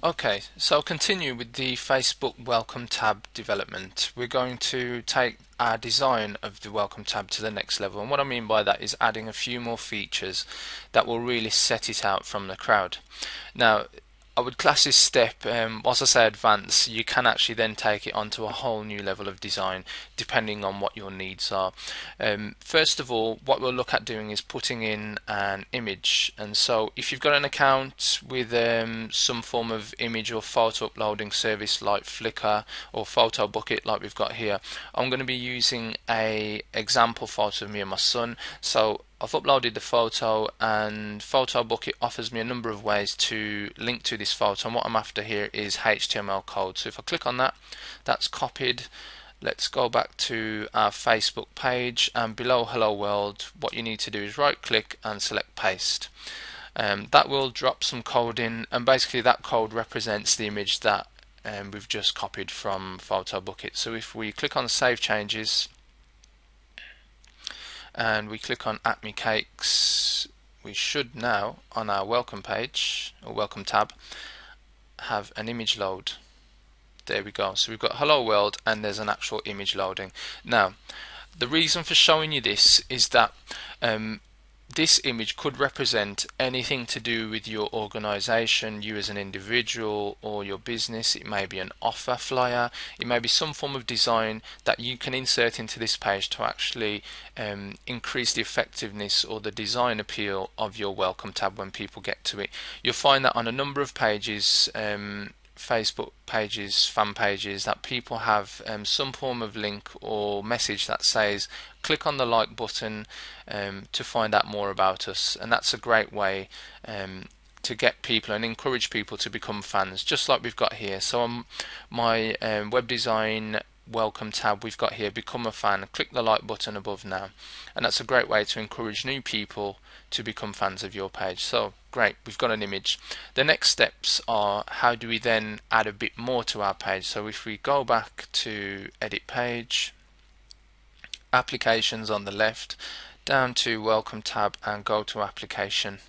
Okay, so I'll continue with the Facebook Welcome tab development. We're going to take our design of the Welcome tab to the next level, and what I mean by that is adding a few more features that will really set it out from the crowd. Now, I would class this step, whilst I say advanced, you can actually then take it onto a whole new level of design depending on what your needs are. First of all, what we'll look at doing is putting in an image, and so if you've got an account with some form of image or photo uploading service like Flickr or PhotoBucket like we've got here, I'm going to be using a example photo of me and my son. So I've uploaded the photo, and PhotoBucket offers me a number of ways to link to this photo, and what I'm after here is HTML code. So if I click on that, that's copied. Let's go back to our Facebook page, and below Hello World what you need to do is right click and select paste. That will drop some code in, and basically that code represents the image that we've just copied from PhotoBucket. So if we click on Save Changes and we click on Acme Cakes, we should now on our welcome page or welcome tab have an image load. There we go. So we've got Hello World and there's an actual image loading. Now, the reason for showing you this is that this image could represent anything to do with your organization, you as an individual, or your business. It may be an offer flyer, it may be some form of design that you can insert into this page to actually increase the effectiveness or the design appeal of your welcome tab when people get to it. You'll find that on a number of pages, Facebook pages, fan pages, that people have some form of link or message that says click on the like button to find out more about us, and that's a great way to get people and encourage people to become fans, just like we've got here. So on my web design welcome tab, we've got here become a fan, click the like button above now, and that's a great way to encourage new people to become fans of your page. So great, we've got an image. The next steps are how do we then add a bit more to our page. So if we go back to edit page, applications on the left, down to welcome tab and go to application,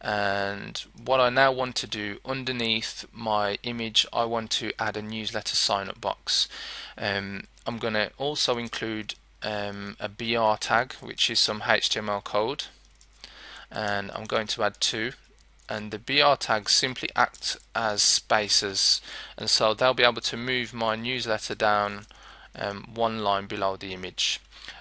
and what I now want to do underneath my image, I want to add a newsletter sign up box. I'm going to also include a BR tag, which is some HTML code, and I'm going to add two, and the BR tags simply act as spacers, and so they'll be able to move my newsletter down one line below the image.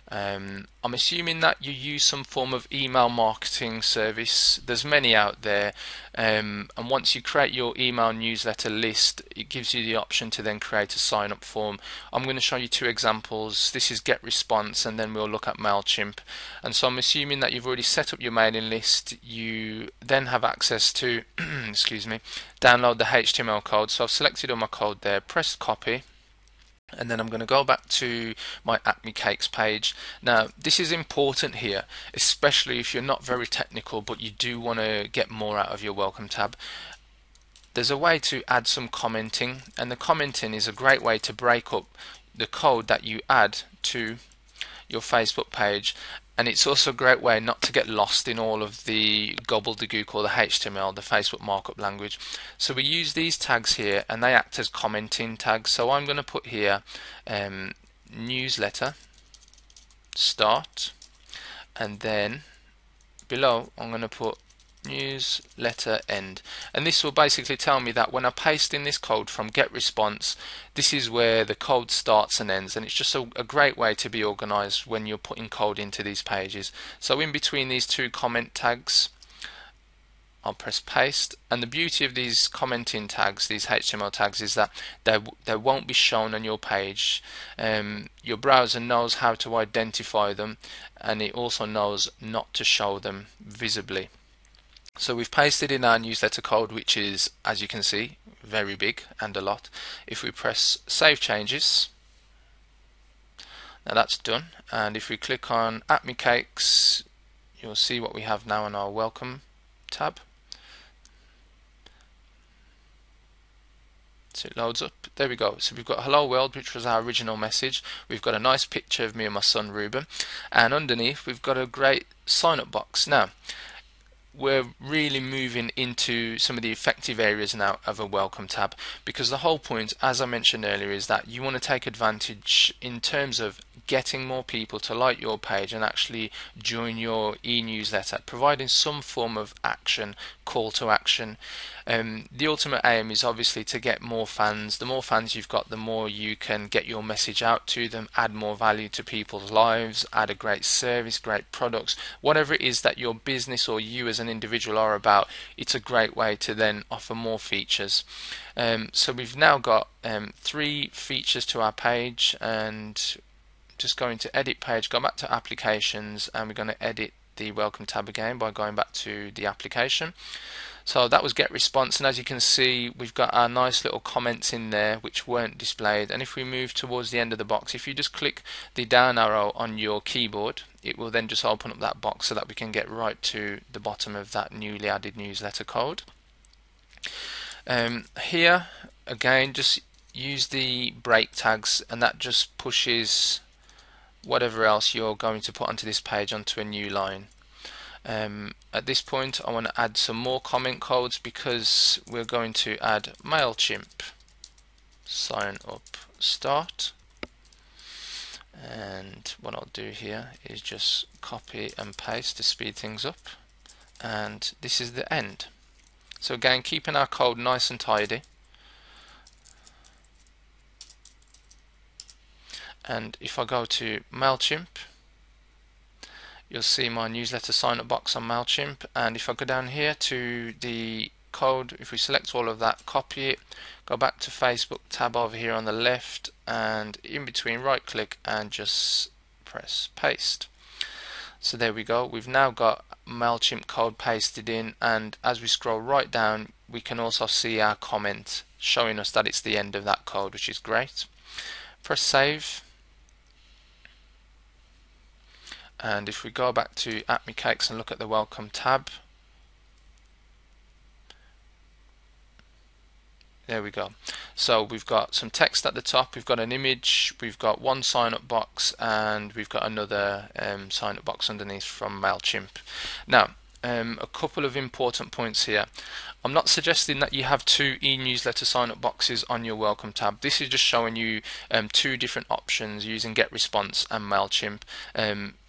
I'm assuming that you use some form of email marketing service. There's many out there, and once you create your email newsletter list, it gives you the option to then create a sign up form. I'm going to show you two examples. This is GetResponse, and then we'll look at MailChimp. And so I'm assuming that you've already set up your mailing list. You then have access to excuse me, download the HTML code. So I've selected all my code there, press copy, and then I'm going to go back to my Acme Cakes page. Now this is important here, especially if you're not very technical but you do want to get more out of your welcome tab. There's a way to add some commenting, and the commenting is a great way to break up the code that you add to your Facebook page, and it's also a great way not to get lost in all of the gobbledygook or the HTML, the Facebook markup language. So we use these tags here and they act as commenting tags. So I'm going to put here newsletter start, and then below I'm going to put newsletter end, and this will basically tell me that when I paste in this code from GetResponse, this is where the code starts and ends, and it's just a great way to be organized when you're putting code into these pages. So in between these two comment tags, I'll press paste, and the beauty of these commenting tags, these HTML tags, is that they won't be shown on your page. Your browser knows how to identify them, and it also knows not to show them visibly. So we've pasted in our newsletter code, which is, as you can see, very big and a lot. If we press Save Changes, now that's done, and if we click on Acme Cakes, you'll see what we have now on our Welcome tab. So it loads up. There we go. So we've got Hello World, which was our original message. We've got a nice picture of me and my son Ruben, and underneath we've got a great sign up box. Now, we're really moving into some of the effective areas now of a welcome tab, because the whole point, as I mentioned earlier, is that you want to take advantage in terms of getting more people to like your page and actually join your e-newsletter, providing some form of action, call to action. The ultimate aim is obviously to get more fans. The more fans you've got, the more you can get your message out to them, add more value to people's lives, add a great service, great products, whatever it is that your business or you as an individual are about. It's a great way to then offer more features. So we've now got 3 features to our page, and just going to edit page, go back to applications, and we're going to edit the welcome tab again by going back to the application. So that was get response, and as you can see, we've got our nice little comments in there which weren't displayed. And if we move towards the end of the box, if you just click the down arrow on your keyboard, it will then just open up that box so that we can get right to the bottom of that newly added newsletter code. Here again, just use the break tags, and that just pushes whatever else you're going to put onto this page onto a new line. At this point, I want to add some more comment codes, because we're going to add MailChimp sign up start. And what I'll do here is just copy and paste to speed things up, and this is the end. So again, keeping our code nice and tidy. And if I go to MailChimp, you'll see my newsletter sign up box on MailChimp, and if I go down here to the code, if we select all of that, copy it, go back to Facebook tab over here on the left, and in between right click and just press paste. So there we go, we've now got MailChimp code pasted in, and as we scroll right down, we can also see our comment showing us that it's the end of that code, which is great. Press save. And if we go back to AppMeCakes and look at the welcome tab, there we go. So we've got some text at the top, we've got an image, we've got one sign up box, and we've got another sign up box underneath from MailChimp. Now, a couple of important points here. I'm not suggesting that you have 2 e-newsletter sign up boxes on your welcome tab. This is just showing you 2 different options using GetResponse and MailChimp.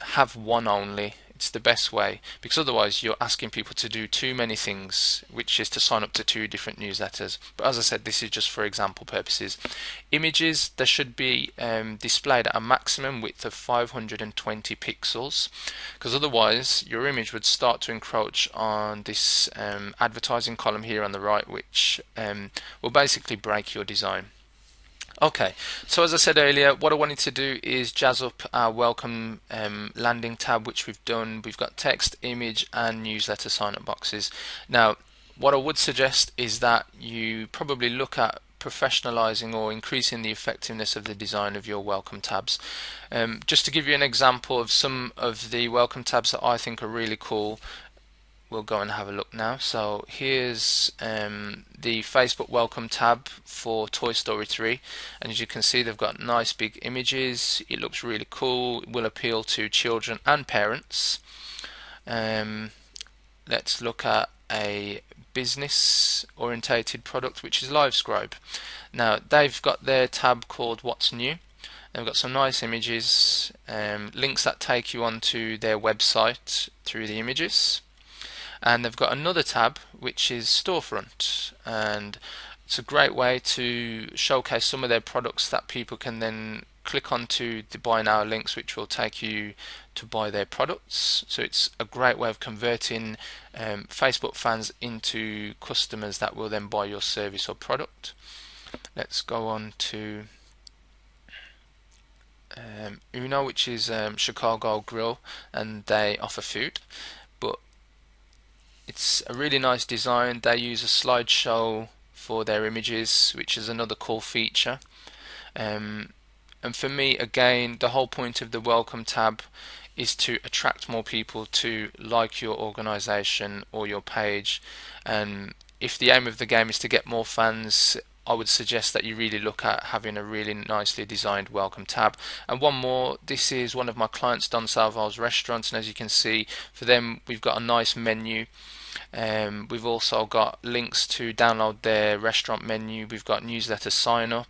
Have one only. It's the best way, because otherwise you're asking people to do too many things, which is to sign up to 2 different newsletters. But as I said, this is just for example purposes. Images, they should be displayed at a maximum width of 520 pixels, because otherwise your image would start to encroach on this advertising column here on the right, which will basically break your design. Okay, so as I said earlier, what I wanted to do is jazz up our welcome landing tab, which we've done. We've got text, image, and newsletter sign-up boxes. Now, what I would suggest is that you probably look at professionalizing or increasing the effectiveness of the design of your welcome tabs. Just to give you an example of some of the welcome tabs that I think are really cool, we'll go and have a look now. So here's the Facebook welcome tab for Toy Story 3, and as you can see, they've got nice big images. It looks really cool. It will appeal to children and parents. Let's look at a business orientated product, which is LiveScribe. Now they've got their tab called What's New. They've got some nice images, links that take you onto their website through the images. And they've got another tab which is Storefront, and it's a great way to showcase some of their products that people can then click onto the buy now links, which will take you to buy their products. So it's a great way of converting Facebook fans into customers that will then buy your service or product. Let's go on to Uno, which is Chicago Grill, and they offer food, but it's a really nice design. They use a slideshow for their images, which is another cool feature. And for me, again, the whole point of the welcome tab is to attract more people to like your organization or your page. And if the aim of the game is to get more fans, I would suggest that you really look at having a really nicely designed welcome tab. And one more, this is one of my clients, Don Salvo's restaurants, and as you can see, for them we've got a nice menu. We've also got links to download their restaurant menu. We've got newsletter sign up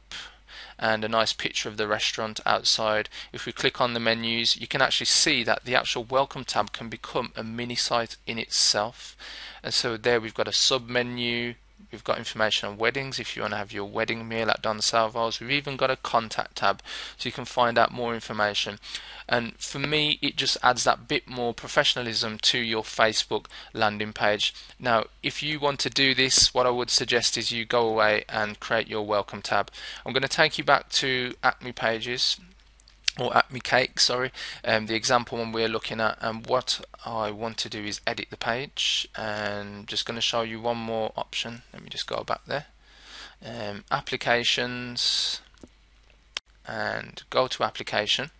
and a nice picture of the restaurant outside. If we click on the menus, you can actually see that the actual welcome tab can become a mini site in itself. And so there we've got a sub menu. We've got information on weddings if you want to have your wedding meal at Don Salvo's. We've even got a contact tab so you can find out more information. And for me, it just adds that bit more professionalism to your Facebook landing page. Now, if you want to do this, what I would suggest is you go away and create your welcome tab. I'm going to take you back to Acme Pages, or Acme Cake, sorry, the example one we're looking at, and what I want to do is edit the page, and just going to show you one more option. Let me just go back there, applications, and go to application,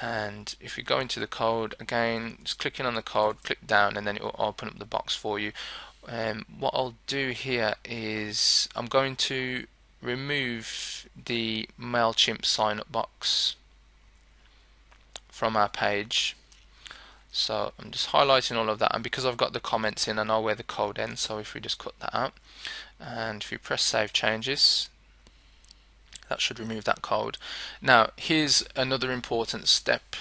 and if we go into the code again, just clicking on the code, click down, and then it will open up the box for you. What I'll do here is I'm going to remove the MailChimp sign up box from our page. So I'm just highlighting all of that, and because I've got the comments in, I know where the code ends, so if we just cut that out, and if we press save changes, that should remove that code. Now here's another important step.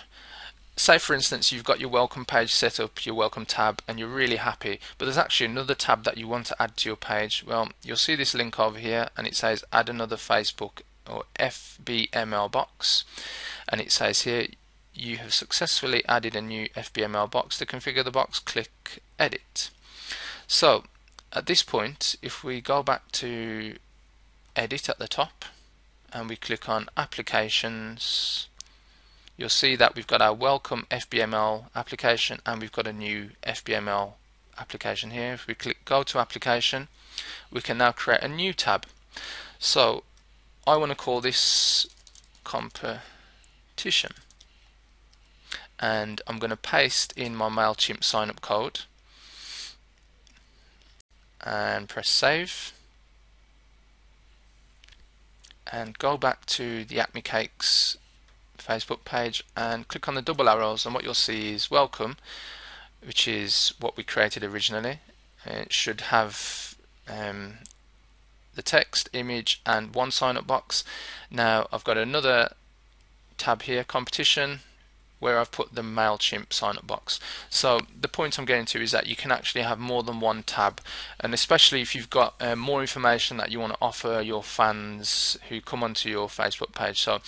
Say for instance you've got your welcome page set up, your welcome tab, and you're really happy, but there's actually another tab that you want to add to your page. Well, you'll see this link over here and it says add another Facebook or FBML box, and it says here you have successfully added a new FBML box. To configure the box, click edit. So at this point, if we go back to edit at the top and we click on applications, you'll see that we've got our welcome FBML application and we've got a new FBML application here. If we click go to application, we can now create a new tab. So I want to call this competition, and I'm going to paste in my MailChimp sign up code and press save, and go back to the Acme Cakes Facebook page and click on the double arrows, and what you'll see is welcome, which is what we created originally. It should have the text, image, and one sign up box. Now I've got another tab here, competition, where I've put the MailChimp sign up box. So the point I'm getting to is that you can actually have more than one tab, and especially if you've got more information that you want to offer your fans who come onto your Facebook page. So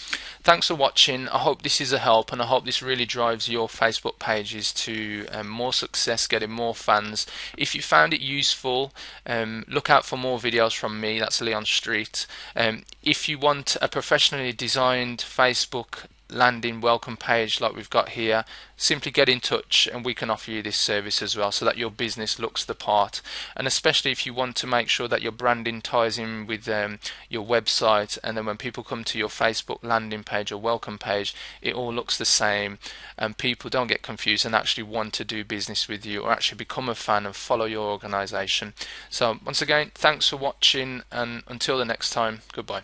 thanks for watching. I hope this is a help, and I hope this really drives your Facebook pages to more success, getting more fans. If you found it useful, look out for more videos from me. That's Leon Street. If you want a professionally designed Facebook landing welcome page like we've got here, simply get in touch and we can offer you this service as well, so that your business looks the part. And especially if you want to make sure that your branding ties in with your website, and then when people come to your Facebook landing page or welcome page, it all looks the same and people don't get confused and actually want to do business with you or actually become a fan and follow your organization. So once again, thanks for watching, and until the next time, goodbye.